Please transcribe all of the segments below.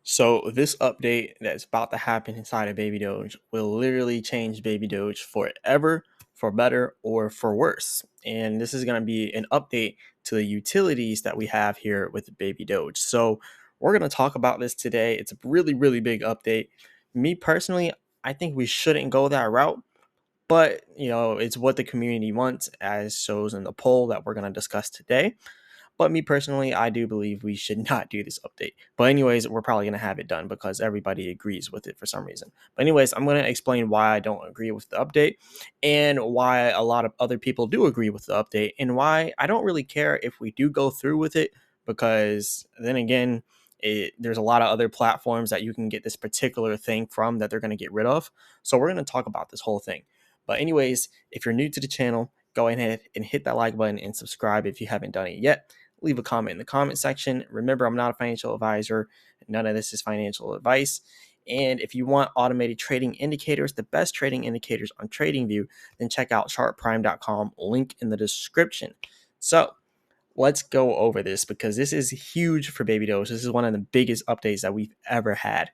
So this update that's about to happen inside of Baby Doge will literally change Baby Doge forever, for better or for worse. And this is going to be an update to the utilities that we have here with Baby Doge. So we're going to talk about this today. It's a really, really big update. Me personally, I think we shouldn't go that route, but it's what the community wants, as shows in the poll that we're going to discuss today. But me personally, I do believe we should not do this update. But anyways, we're probably going to have it done because everybody agrees with it for some reason. But anyways, I'm going to explain why I don't agree with the update and why a lot of other people do agree with the update and why I don't really care if we do go through with it because then again, there's a lot of other platforms that you can get this particular thing from that they're going to get rid of. So we're going to talk about this whole thing. But anyways, if you're new to the channel, go ahead and hit that like button and subscribe if you haven't done it yet. Leave a comment in the comment section. Remember, I'm not a financial advisor. None of this is financial advice. And if you want automated trading indicators, the best trading indicators on TradingView, then check out chartprime.com, link in the description. So let's go over this because this is huge for Baby Doge. This is one of the biggest updates that we've ever had.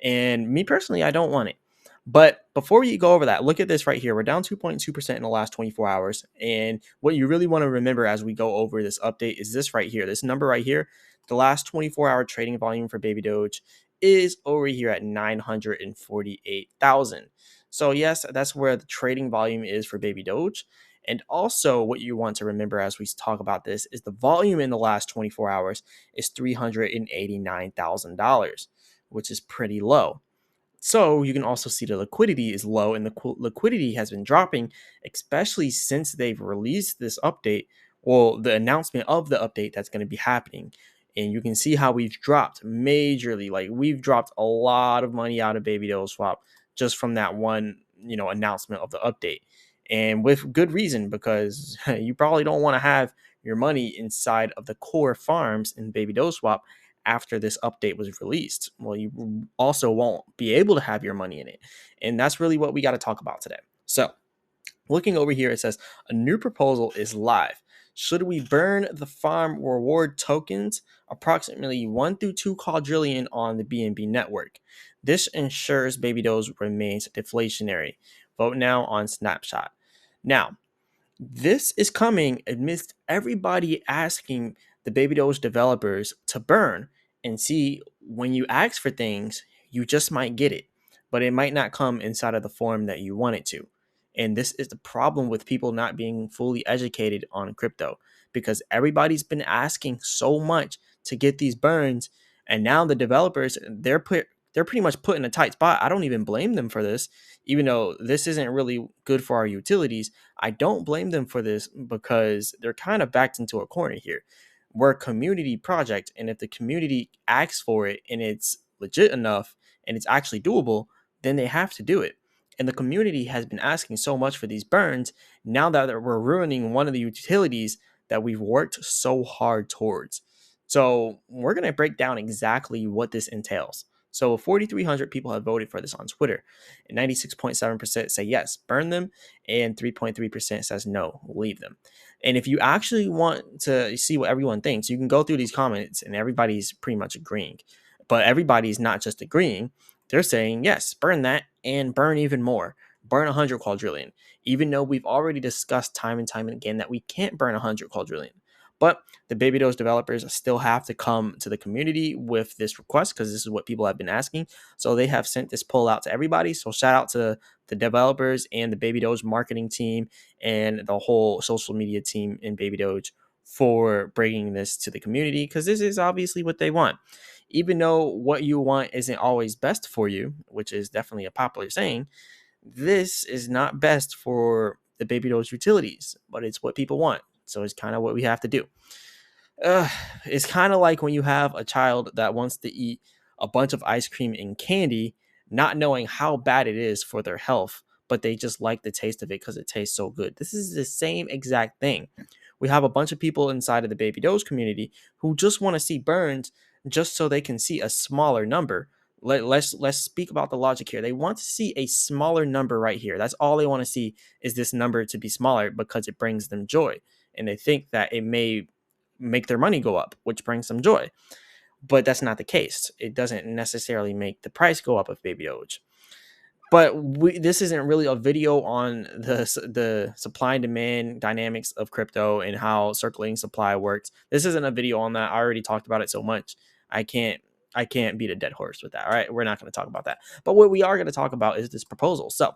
And me personally, I don't want it. But before we go over that, look at this right here. We're down 2.2% in the last 24 hours. And what you really want to remember as we go over this update is this right here. This number right here, the last 24-hour trading volume for Baby Doge is over here at 948,000. So yes, that's where the trading volume is for Baby Doge. And also what you want to remember as we talk about this is the volume in the last 24 hours is $389,000, which is pretty low. So you can also see the liquidity is low and the liquidity has been dropping, especially since they've released this update. Well, the announcement of the update that's going to be happening. And you can see how we've dropped majorly. Like we've dropped a lot of money out of Baby Doge Swap just from that one, announcement of the update. And with good reason, because you probably don't want to have your money inside of the core farms in Baby Doge Swap after this update was released. Well, you also won't be able to have your money in it. And that's really what we got to talk about today. So, looking over here, it says a new proposal is live. Should we burn the farm reward tokens, approximately 1 through 2 quadrillion on the BNB network? This ensures Baby Doge remains deflationary. Vote now on Snapshot. Now, this is coming amidst everybody asking the Baby Doge developers to burn. And see, when you ask for things, you just might get it, but it might not come inside of the form that you want it to. And this is the problem with people not being fully educated on crypto because everybody's been asking so much to get these burns. And now the developers, they're pretty much put in a tight spot. I don't even blame them for this, even though this isn't really good for our utilities. I don't blame them for this because they're kind of backed into a corner here. We're a community project, and if the community asks for it and it's legit enough and it's actually doable, then they have to do it. And the community has been asking so much for these burns. Now that we're ruining one of the utilities that we've worked so hard towards. So we're going to break down exactly what this entails. So 4,300 people have voted for this on Twitter, and 96.7% say yes, burn them, and 3.3% says no, leave them. And if you actually want to see what everyone thinks, you can go through these comments, and everybody's pretty much agreeing. But everybody's not just agreeing; they're saying yes, burn that, and burn even more, burn 100 quadrillion. Even though we've already discussed time and time again that we can't burn 100 quadrillion. But the Baby Doge developers still have to come to the community with this request because this is what people have been asking. So they have sent this poll out to everybody. So shout out to the developers and the Baby Doge marketing team and the whole social media team in Baby Doge for bringing this to the community because this is obviously what they want. Even though what you want isn't always best for you, which is definitely a popular saying, this is not best for the Baby Doge utilities, but it's what people want. So it's kind of what we have to do. uh, it's kind of like when you have a child that wants to eat a bunch of ice cream and candy, not knowing how bad it is for their health, but they just like the taste of it because it tastes so good. This is the same exact thing. We have a bunch of people inside of the Baby Doge community who just want to see burns just so they can see a smaller number. Let's speak about the logic here. They want to see a smaller number right here. That's all they want to see is this number to be smaller because it brings them joy. And they think that it may make their money go up, which brings them joy. but that's not the case. It doesn't necessarily make the price go up of baby doge. But this isn't really a video on the supply and demand dynamics of crypto and how circulating supply works. This isn't a video on that. I already talked about it so much. I can't I can't beat a dead horse with that. All right, we're not going to talk about that. But what we are going to talk about is this proposal. So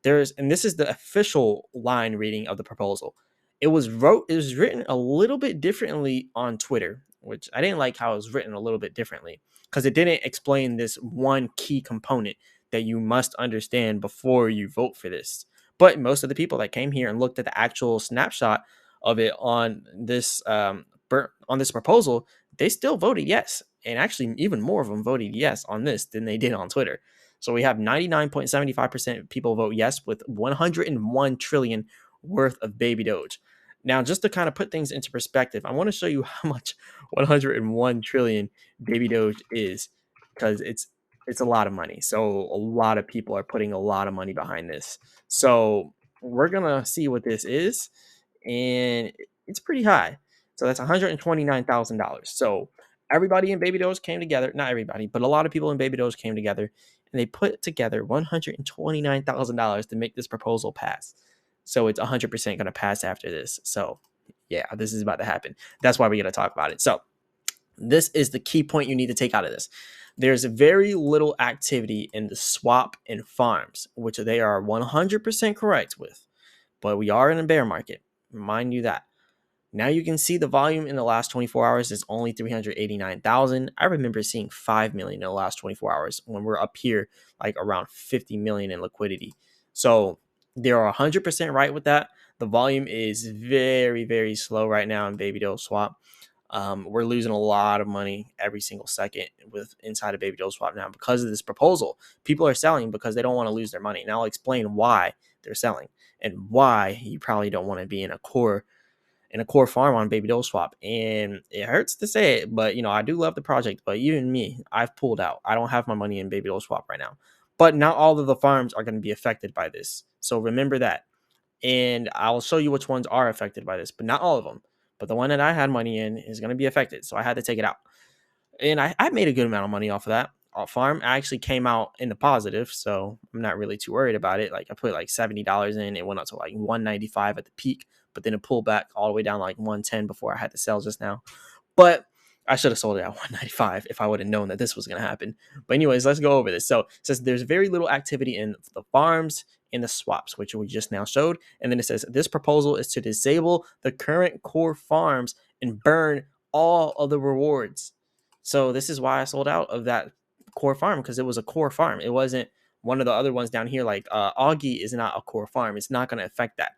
and this is the official line reading of the proposal. It was written a little bit differently on Twitter, which I didn't like how it was written a little bit differently because it didn't explain this one key component that you must understand before you vote for this. But most of the people that came here and looked at the actual snapshot of it on this proposal, they still voted yes. And actually, even more of them voted yes on this than they did on Twitter. So we have 99.75% people vote yes with 101 trillion worth of baby doge. Now, just to kind of put things into perspective, I want to show you how much 101 trillion baby doge is, because it's a lot of money. So a lot of people are putting a lot of money behind this. So we're gonna see what this is, and it's pretty high. So that's $129,000. So everybody in Baby Doge came together. Not everybody, but a lot of people in Baby Doge came together, and they put together $129,000 to make this proposal pass. So it's 100% going to pass after this. So yeah, this is about to happen. That's why we're going to talk about it. So this is the key point you need to take out of this. There's very little activity in the swap and farms, which they are 100% correct with. But we are in a bear market. Remind you that. Now you can see the volume in the last 24 hours is only 389,000. I remember seeing 5 million in the last 24 hours when we're up here like around 50 million in liquidity. So they're 100% right with that. The volume is very, very slow right now in Baby Doge Swap. We're losing a lot of money every single second with inside of Baby Doge Swap now because of this proposal. People are selling because they don't want to lose their money. Now I'll explain why they're selling and why you probably don't want to be in a core farm on Baby Doge Swap. And it hurts to say it, but I do love the project. But even me, I've pulled out. I don't have my money in Baby Doge Swap right now. But not all of the farms are going to be affected by this. So remember that. And I'll show you which ones are affected by this, but not all of them. But the one that I had money in is going to be affected. So I had to take it out. And I made a good amount of money off of that. Farm actually came out in the positive, so I'm not really too worried about it. Like I put like $70 in, it went up to like 195 at the peak, but then it pulled back all the way down to like 110 before I had to sell just now. But I should have sold it at 195 if I would have known that this was going to happen. But anyways, let's go over this. So it says there's very little activity in the farms and the swaps, which we just now showed. And then it says this proposal is to disable the current core farms and burn all of the rewards. So this is why I sold out of that core farm, because it was a core farm. It wasn't one of the other ones down here. Like Augie is not a core farm. It's not going to affect that.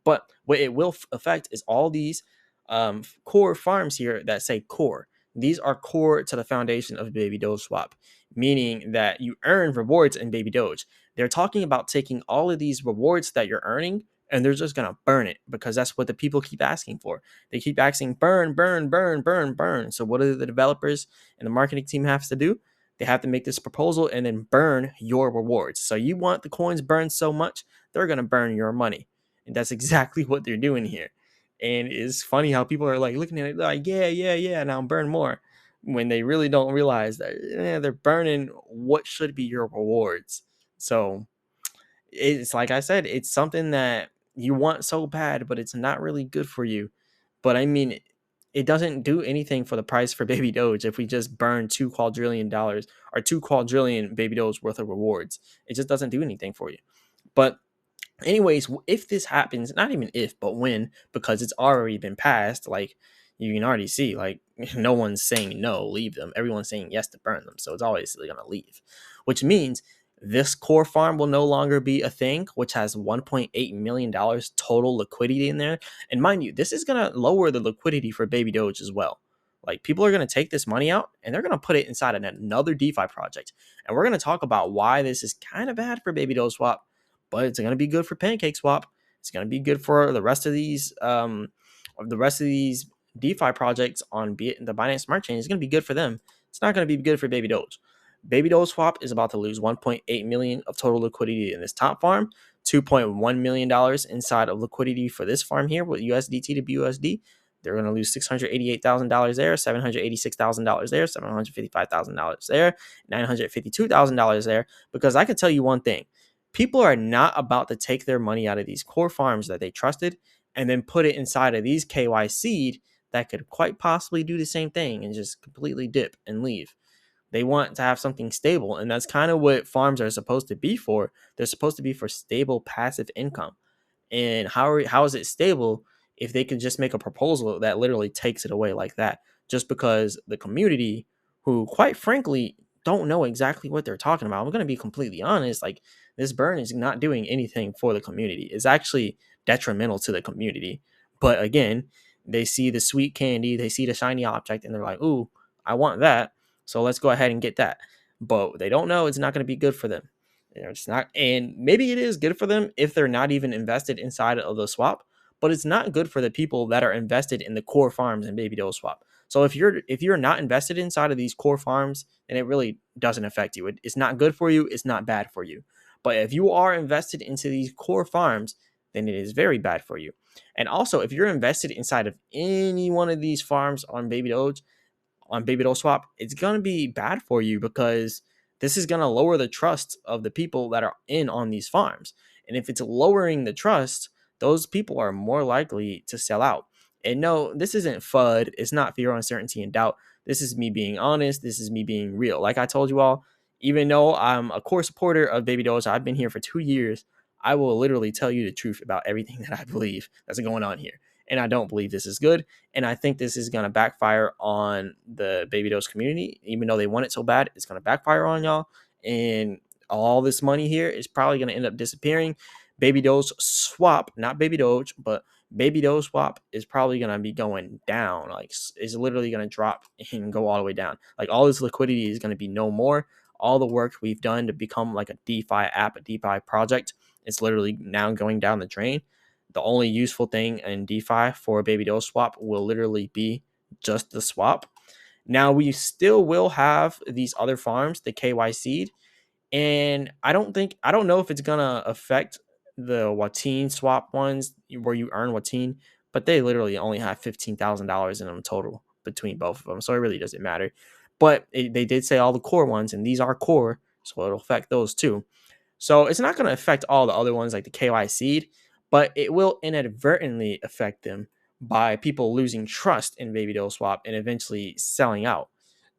But what it will affect is all these core farms here that say core. These are core to the foundation of Baby Doge Swap, meaning that you earn rewards in Baby Doge. They're talking about taking all of these rewards that you're earning and they're just going to burn it, because that's what the people keep asking for. They keep asking burn, burn, burn, burn, burn. So what do the developers and the marketing team have to do? They have to make this proposal and then burn your rewards. So you want the coins burned so much, they're going to burn your money. And that's exactly what they're doing here. And it's funny how people are like looking at it like, yeah, now burn more, when they really don't realize that they're burning what should be your rewards. So it's like I said, it's something that you want so bad, but it's not really good for you. But I mean, it doesn't do anything for the price for Baby Doge if we just burn $2 quadrillion or 2 quadrillion Baby Doge worth of rewards. It just doesn't do anything for you. But anyways, if this happens, not even if, but when, because it's already been passed, like you can already see, like no one's saying no, leave them. Everyone's saying yes to burn them. So it's obviously going to leave, which means this core farm will no longer be a thing, which has $1.8 million total liquidity in there. And mind you, this is going to lower the liquidity for Baby Doge as well. Like people are going to take this money out and they're going to put it inside of another DeFi project. And we're going to talk about why this is kind of bad for Baby Doge Swap, but it's going to be good for Pancake Swap. It's going to be good for the rest of these DeFi projects on the Binance Smart Chain. Is going to be good for them. It's not going to be good for Baby Doge. Baby Doge Swap is about to lose 1.8 million of total liquidity in this top farm, $2.1 million inside of liquidity for this farm here with USDT to BUSD. They're going to lose $688,000 there, $786,000 there, $755,000 there, $952,000 there. Because I can tell you one thing, people are not about to take their money out of these core farms that they trusted and then put it inside of these KY seed that could quite possibly do the same thing and just completely dip and leave. They want to have something stable, and that's kind of what farms are supposed to be for. They're supposed to be for stable passive income. And how is it stable if they could just make a proposal that literally takes it away like that? Just because the community, who quite frankly don't know exactly what they're talking about. I'm going to be completely honest. Like, this burn is not doing anything for the community. It's actually detrimental to the community. But again, they see the sweet candy, they see the shiny object, and they're like, "Ooh, I want that. So let's go ahead and get that." But they don't know it's not going to be good for them. It's not, and maybe it is good for them if they're not even invested inside of the swap, but it's not good for the people that are invested in the core farms and baby doe swap. So if you're not invested inside of these core farms, then it really doesn't affect you. It's not good for you. It's not bad for you. But if you are invested into these core farms, then it is very bad for you. And also, if you're invested inside of any one of these farms on baby doe swap, it's going to be bad for you because this is going to lower the trust of the people that are in on these farms. And if it's lowering the trust, those people are more likely to sell out. And no, this isn't FUD. It's not fear, uncertainty, and doubt. This is me being honest. This is me being real. Like I told you all, even though I'm a core supporter of baby does, I've been here for 2 years. I will literally tell you the truth about everything that I believe that's going on here. And I don't believe this is good. And I think this is going to backfire on the baby dose community. Even though they want it so bad, it's going to backfire on y'all. And all this money here is probably going to end up disappearing. Baby dose swap, not baby doge, but baby dose swap is probably going to be going down. Like, it's literally going to drop and go all the way down. Like, all this liquidity is going to be no more. All the work we've done to become like a DeFi app, a DeFi project, it's literally now going down the drain. The only useful thing in DeFi for a baby doe swap will literally be just the swap. Now, we still will have these other farms, the KY seed, and I don't know if it's gonna affect the Wateen swap ones where you earn Wateen, but they literally only have $15,000 in them total between both of them, so it really doesn't matter. But they did say all the core ones, and these are core, so it'll affect those too. So it's not going to affect all the other ones like the KY seed, but it will inadvertently affect them by people losing trust in baby doe swap and eventually selling out.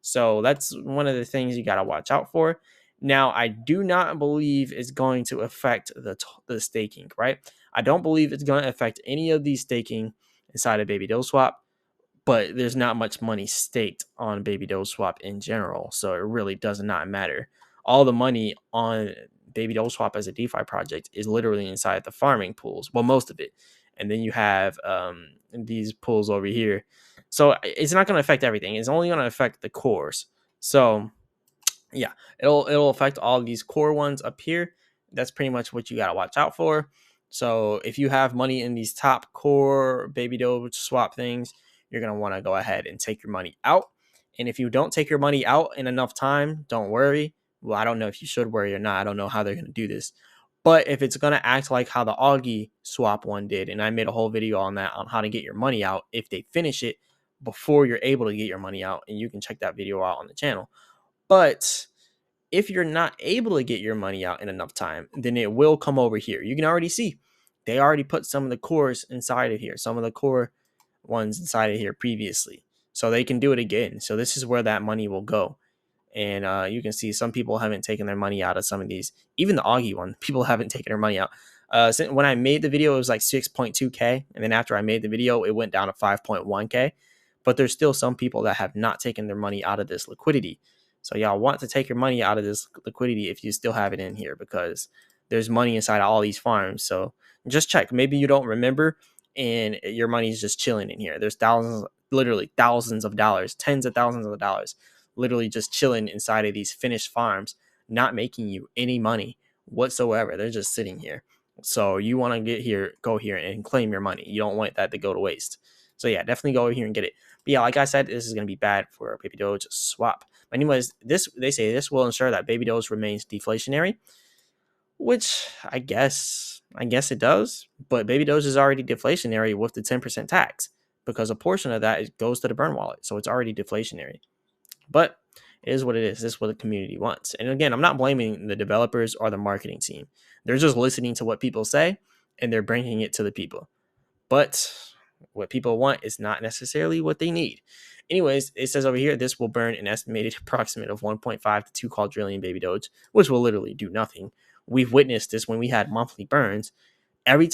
So that's one of the things you got to watch out for. Now, I do not believe it's going to affect the staking, right? I don't believe it's going to affect any of these staking inside of baby doe swap, but there's not much money staked on baby doe swap in general, so it really does not matter. All the money on baby doe swap as a DeFi project is literally inside the farming pools, well, most of it, and then you have these pools over here. So it's not going to affect everything. It's only going to affect the cores. So yeah, it'll affect all these core ones up here. That's pretty much what you got to watch out for. So if you have money in these top core baby doge swap things, you're going to want to go ahead and take your money out. And if you don't take your money out in enough time, don't worry. Well, I don't know if you should worry or not. I don't know how they're going to do this. But if it's going to act like how the Augie swap one did, and I made a whole video on that, on how to get your money out if they finish it before you're able to get your money out, and you can check that video out on the channel. But if you're not able to get your money out in enough time, then it will come over here. You can already see they already put some of the cores inside of here, some of the core ones inside of here previously. So they can do it again. So this is where that money will go. And you can see some people haven't taken their money out of some of these. Even the Augie one, people haven't taken their money out. When I made the video, it was like 6.2K. And then after I made the video, it went down to 5.1K. But there's still some people that have not taken their money out of this liquidity. So y'all want to take your money out of this liquidity if you still have it in here, because there's money inside of all these farms. So just check. Maybe you don't remember and your money is just chilling in here. There's literally thousands of dollars, tens of thousands of dollars, literally just chilling inside of these finished farms, not making you any money whatsoever. They're just sitting here. So you want to go here and claim your money. You don't want that to go to waste. So yeah, definitely go over here and get it. But yeah, like I said, this is going to be bad for a baby doge swap. But anyways, they say this will ensure that baby doge remains deflationary, which I guess it does. But baby doge is already deflationary with the 10% tax. because a portion of that goes to the burn wallet. So it's already deflationary. But it is what it is. This is what the community wants. And again, I'm not blaming the developers or the marketing team. They're just listening to what people say and they're bringing it to the people. But what people want is not necessarily what they need. Anyways, it says over here, this will burn an estimated approximate of 1.5 to 2 quadrillion baby doge, which will literally do nothing. We've witnessed this when we had monthly burns. Every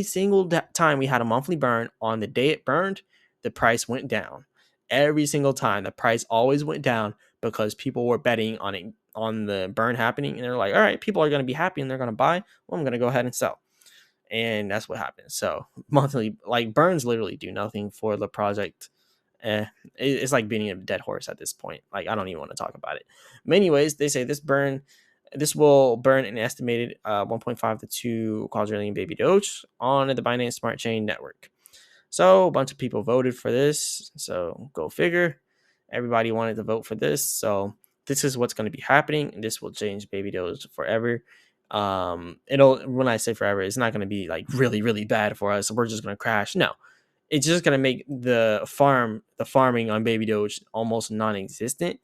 single time we had a monthly burn, on the day it burned, the price went down. Every single time, the price always went down because people were betting on it, on the burn happening, and they're like, all right, people are going to be happy and they're going to buy. Well, I'm going to go ahead and sell. And that's what happens. So monthly, like, burns literally do nothing for the project. It's like beating a dead horse at this point. Like, I don't even want to talk about it. But anyways, they say this will burn an estimated 1.5 to 2 quadrillion baby doge on the Binance Smart Chain network. So a bunch of people voted for this. So go figure. Everybody wanted to vote for this. So this is what's going to be happening. And this will change baby doge forever. It'll, when I say forever, it's not going to be like really, really bad for us. We're just going to crash. No, it's just going to make the farming on baby doge almost non-existent,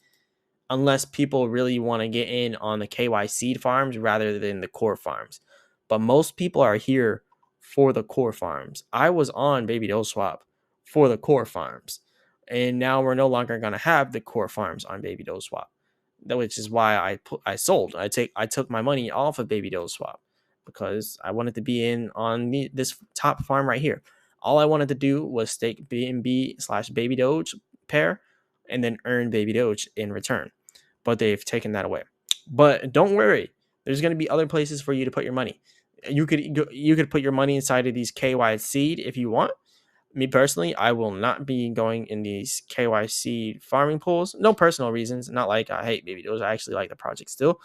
unless people really want to get in on the KY seed farms rather than the core farms. But most people are here for the core farms. I was on Baby Doge Swap for the core farms, and now we're no longer going to have the core farms on Baby Doge Swap, which is why I sold. I took my money off of Baby Doge Swap because I wanted to be in on this top farm right here. All I wanted to do was stake BNB/Baby Doge pair and then earn Baby Doge in return. But they've taken that away. But don't worry, there's going to be other places for you to put your money. You could put your money inside of these KY seed if you want. Me personally, I will not be going in these KYC farming pools. No personal reasons. Not like I hate Baby Doge. I actually like the project still.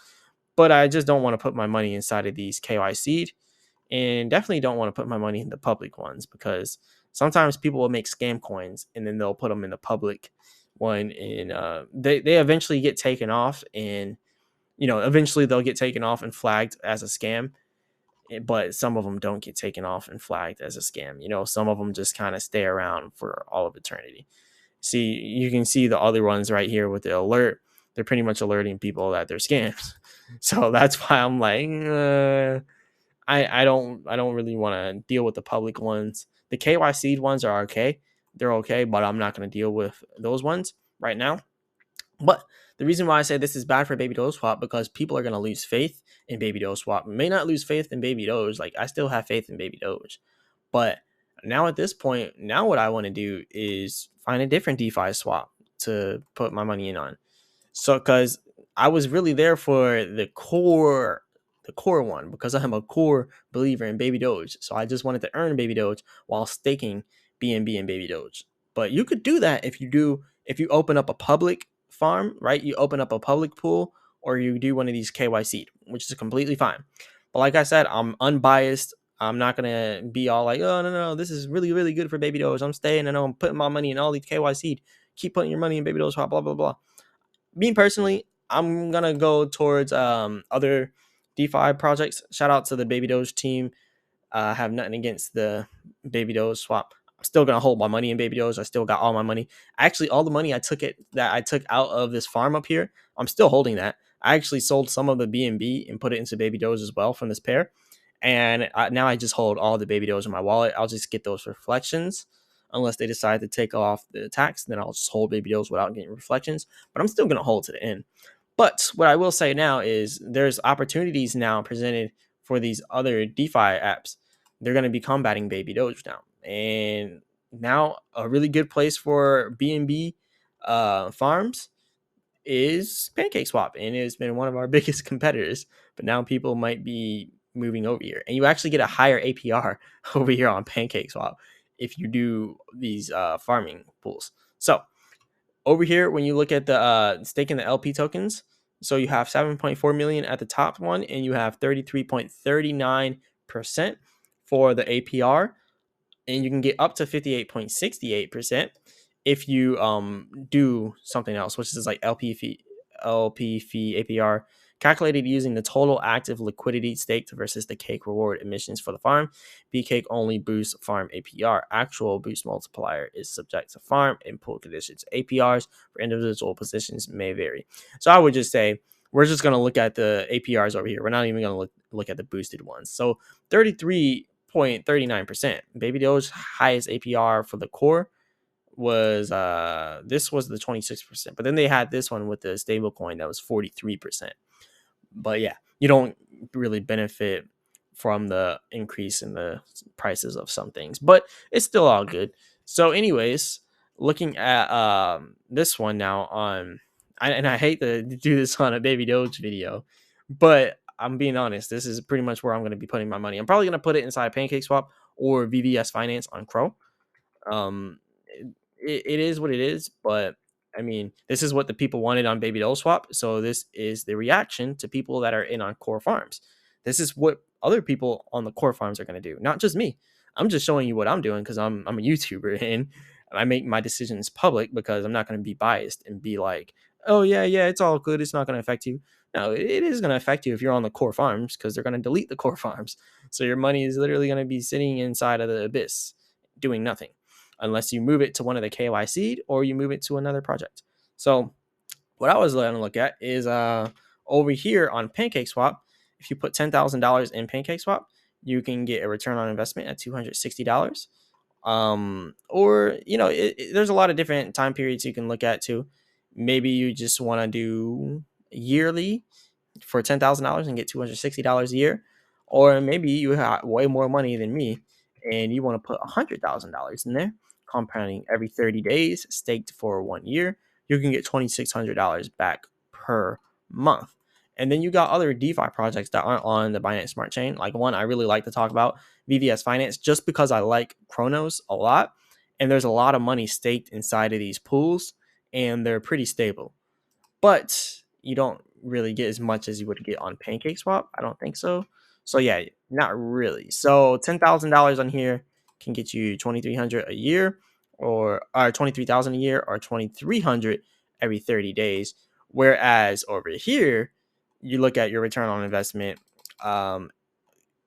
But I just don't want to put my money inside of these KY seed. And definitely don't want to put my money in the public ones, because sometimes people will make scam coins and then they'll put them in the public one, and they eventually get taken off, and eventually they'll get taken off and flagged as a scam. But some of them don't get taken off and flagged as a scam. Some of them just kind of stay around for all of eternity. See, you can see the other ones right here with the alert. They're pretty much alerting people that they're scams. So that's why I'm like, I don't really want to deal with the public ones. The KYC ones are okay. They're okay, but I'm not going to deal with those ones right now. But the reason why I say this is bad for Baby Doge Swap, because people are going to lose faith in Baby Doge Swap. May not lose faith in Baby Doge. Like, I still have faith in Baby Doge. But now at this point, now what I want to do is find a different DeFi swap to put my money in on. So, because I was really there for the core one, because I'm a core believer in Baby Doge. So I just wanted to earn Baby Doge while staking BNB and Baby Doge. But you could do that if you open up a public farm, right? You open up a public pool, or you do one of these KYC, which is completely fine. But like I said, I'm unbiased. I'm not gonna be all like, oh no, this is really, really good for Baby Doge. I'm staying and I'm putting my money in all these KYC. Keep putting your money in Baby Doge, blah blah blah. Me personally, I'm gonna go towards other DeFi projects. Shout out to the Baby Doge team. I have nothing against the Baby Doge swap. I'm still gonna hold my money in Baby Doge. I still got all my money. Actually, all the money I took out of this farm up here, I'm still holding that. I actually sold some of the BNB and put it into Baby Doge as well from this pair. And now I just hold all the Baby Doge in my wallet. I'll just get those reflections. Unless they decide to take off the tax, then I'll just hold Baby Doge without getting reflections. But I'm still going to hold to the end. But what I will say now is there's opportunities now presented for these other DeFi apps. They're going to be combating Baby Doge now. And now a really good place for BNB farms is PancakeSwap, and it's been one of our biggest competitors. But now people might be moving over here, and you actually get a higher APR over here on PancakeSwap if you do these farming pools. So over here, when you look at the staking the LP tokens, so you have 7.4 million at the top one, and you have 33.39% for the APR, and you can get up to 58.68% if you do something else, which is like LP fee APR Calculated using the total active liquidity staked versus the cake reward emissions for the farm. B-cake only boosts farm APR. Actual boost multiplier is subject to farm and pool conditions. APRs for individual positions may vary. So I would just say we're just going to look at the APRs over here. We're not even going to look at the boosted ones. So 33.39%. Baby Doge's highest APR for the core was this was the 26%, but then they had this one with the stable coin that was 43%. But yeah, you don't really benefit from the increase in the prices of some things, but it's still all good. So anyways, looking at this one now on and I hate to do this on a baby doge video, but I'm being honest, this is pretty much where I'm going to be putting my money. I'm probably going to put it inside pancake swap or vvs finance on crow. um it is what it is, but I mean, this is what the people wanted on Baby Doll Swap. So this is the reaction to people that are in on core farms. This is what other people on the core farms are going to do, not just me. I'm just showing you what I'm doing because I'm a YouTuber and I make my decisions public because I'm not going to be biased and be like, oh yeah, it's all good. It's not going to affect you. No, it is going to affect you if you're on the core farms because they're going to delete the core farms. So your money is literally going to be sitting inside of the abyss doing nothing unless you move it to one of the KY seed or you move it to another project. So what I was going to look at is over here on Pancake Swap. If you put $10,000 in Pancake Swap, you can get a return on investment at $260. Or there's a lot of different time periods you can look at too. Maybe you just want to do yearly for $10,000 and get $260 a year, or maybe you have way more money than me and you want to put $100,000 in there, compounding every 30 days, staked for 1 year. You can get $2,600 back per month. And then you got other DeFi projects that aren't on the Binance Smart Chain. Like one I really like to talk about, VVS Finance, just because I like Chronos a lot. And there's a lot of money staked inside of these pools, and they're pretty stable. But you don't really get as much as you would get on Pancake Swap. I don't think so. So yeah, not really. So $10,000 on here can get you 2,300 a year, or 23,000 a year, or 2,300 every 30 days. Whereas over here, you look at your return on investment.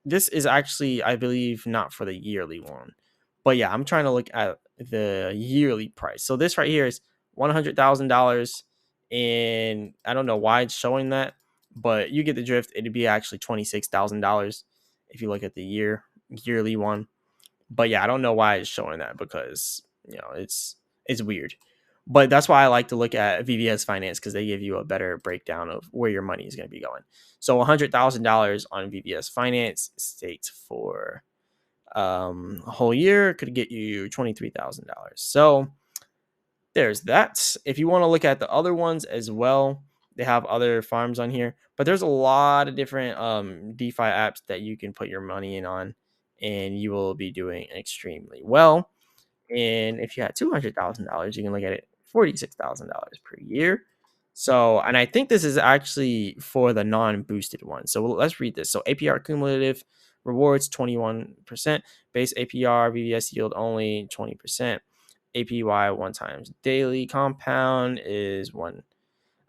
This is actually, I believe, not for the yearly one, but yeah, I'm trying to look at the yearly price. So this right here is $100,000, and I don't know why it's showing that, but you get the drift. It'd be actually $26,000 if you look at the yearly one. But yeah, I don't know why it's showing that because it's weird. But that's why I like to look at VVS Finance because they give you a better breakdown of where your money is going to be going. So $100,000 on VVS Finance staked for a whole year could get you $23,000. So there's that. If you want to look at the other ones as well, they have other farms on here, but there's a lot of different DeFi apps that you can put your money in on, and you will be doing extremely well. And if you had $200,000, you can look at it $46,000 per year. So, and I think this is actually for the non-boosted one. So let's read this. So APR cumulative rewards 21%, base APR VVS yield only 20%, APY one times daily compound is one.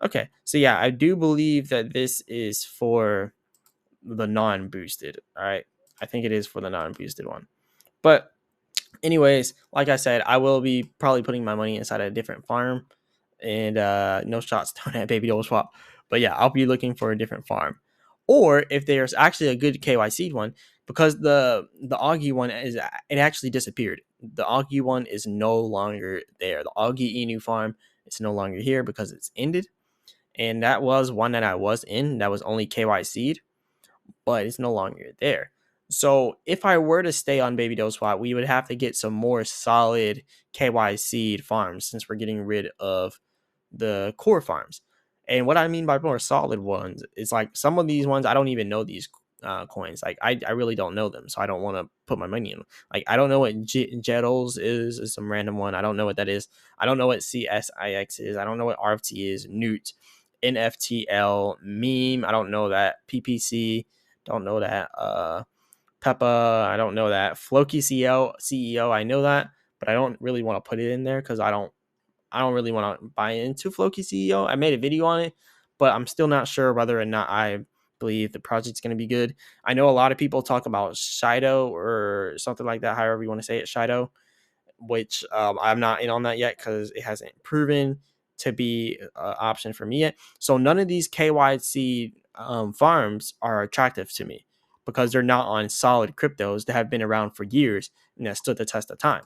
Okay, so yeah, I do believe that this is for the non-boosted. All right, I think it is for the non-boosted one, but anyways, like I said, I will be probably putting my money inside a different farm, and no shots thrown at Baby Doll Swap. But yeah, I'll be looking for a different farm, or if there's actually a good KYC one, because the Augie one it actually disappeared. The Augie one is no longer there. The Augie Inu farm is no longer here because it's ended, and that was one that I was in that was only KYC'd, but it's no longer there. So if I were to stay on Baby Doe Swap, we would have to get some more solid KYC farms since we're getting rid of the core farms. And what I mean by more solid ones is like some of these ones I don't even know these coins. Like I really don't know them, so I don't want to put my money in. Like I don't know what Jettles is some random one. I don't know what that is. I don't know what CSIX is. I don't know what RFT is. Newt, NFTL, meme. I don't know that. PPC. Don't know that. Peppa, I don't know that. Floki CEO, I know that, but I don't really want to put it in there because I don't really want to buy into Floki CEO. I made a video on it, but I'm still not sure whether or not I believe the project's going to be good. I know a lot of people talk about Shido or something like that, however you want to say it, Shido, which I'm not in on that yet because it hasn't proven to be an option for me yet. So none of these KYC farms are attractive to me because they're not on solid cryptos that have been around for years and that stood the test of time,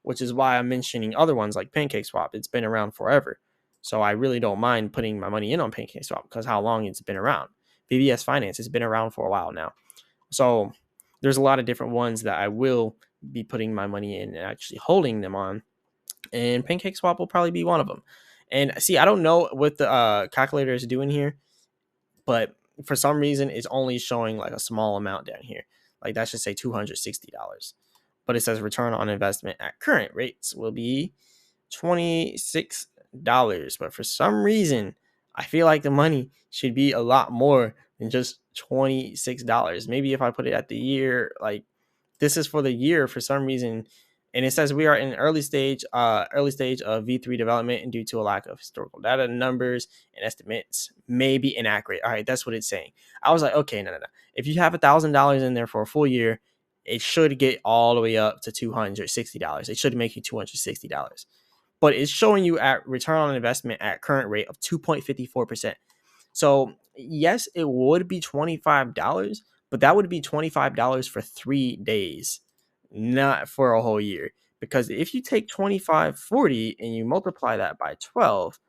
which is why I'm mentioning other ones like PancakeSwap. It's been around forever. So I really don't mind putting my money in on PancakeSwap because how long it's been around. VBS Finance has been around for a while now. So there's a lot of different ones that I will be putting my money in and actually holding them on. And PancakeSwap will probably be one of them. And see, I don't know what the calculator is doing here, but for some reason, it's only showing like a small amount down here. Like that should say $260. But it says return on investment at current rates will be $26. But for some reason, I feel like the money should be a lot more than just $26. Maybe if I put it at the year, like this is for the year for some reason, and it says we are in early stage of V3 development, and due to a lack of historical data, numbers and estimates may be inaccurate. All right, that's what it's saying. I was like, okay, no. If you have $1,000 in there for a full year, it should get all the way up to $260. It should make you $260. But it's showing you at return on investment at current rate of 2.54%. So yes, it would be $25, but that would be $25 for 3 days, not for a whole year. Because if you take 25.40 and you multiply that by 12,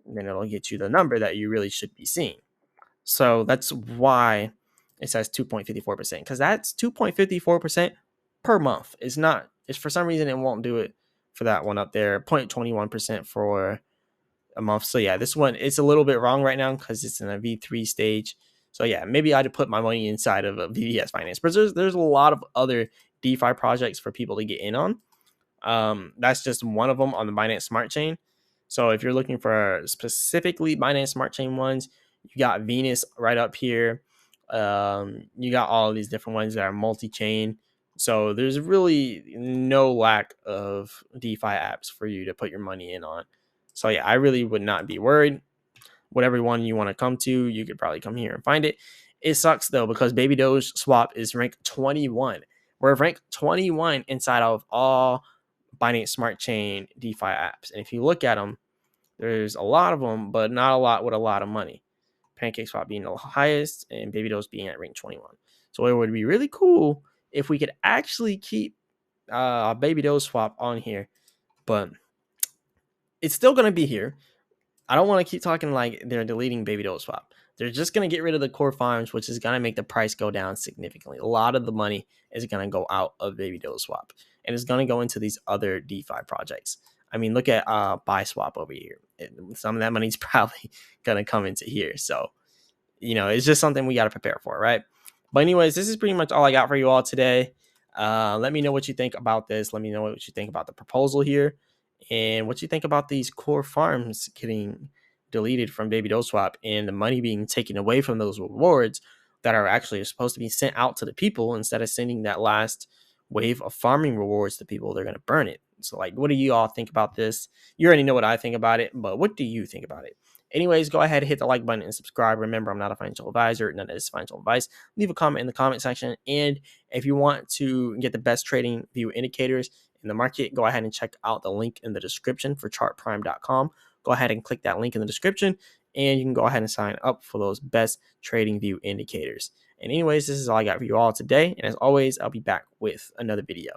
then it'll get you the number that you really should be seeing. So that's why it says 2.54%, because that's 2.54% per month. It's not, it's for some reason it won't do it for that one up there, 0.21% for a month. So yeah, this one, it's a little bit wrong right now because it's in a V3 stage. So yeah, maybe I'd put my money inside of a VBS Finance. But there's a lot of other DeFi projects for people to get in on. That's just one of them on the Binance Smart Chain. So if you're looking for specifically Binance Smart Chain ones, you got Venus right up here. You got all of these different ones that are multi-chain. So there's really no lack of DeFi apps for you to put your money in on. So yeah, I really would not be worried. Whatever one you want to come to, you could probably come here and find it. It sucks though because babydoge swap is ranked 21. We're ranked 21 inside of all Binance Smart Chain DeFi apps. And if you look at them, there's a lot of them, but not a lot with a lot of money. PancakeSwap being the highest and babydoge being at rank 21. So it would be really cool if we could actually keep babydoge swap on here, but it's still going to be here. I don't want to keep talking like they're deleting babydoge swap. They're just going to get rid of the core farms, which is going to make the price go down significantly. A lot of the money is going to go out of babydoge swap, and it's going to go into these other DeFi projects. I mean, look at buy swap over here. Some of that money's probably going to come into here. So, it's just something we got to prepare for, right? But anyways, this is pretty much all I got for you all today. Let me know what you think about this. Let me know what you think about the proposal here and what you think about these core farms getting deleted from babydoge swap and the money being taken away from those rewards that are actually supposed to be sent out to the people. Instead of sending that last wave of farming rewards to people, they're going to burn it. So like, what do you all think about this? You already know what I think about it, but what do you think about it? Anyways, go ahead and hit the like button and subscribe. Remember, I'm not a financial advisor. None of this is financial advice. Leave a comment in the comment section. And if you want to get the best trading view indicators in the market, go ahead and check out the link in the description for chartprime.com. Go ahead and click that link in the description, and you can go ahead and sign up for those best trading view indicators. And anyways, this is all I got for you all today. And as always, I'll be back with another video.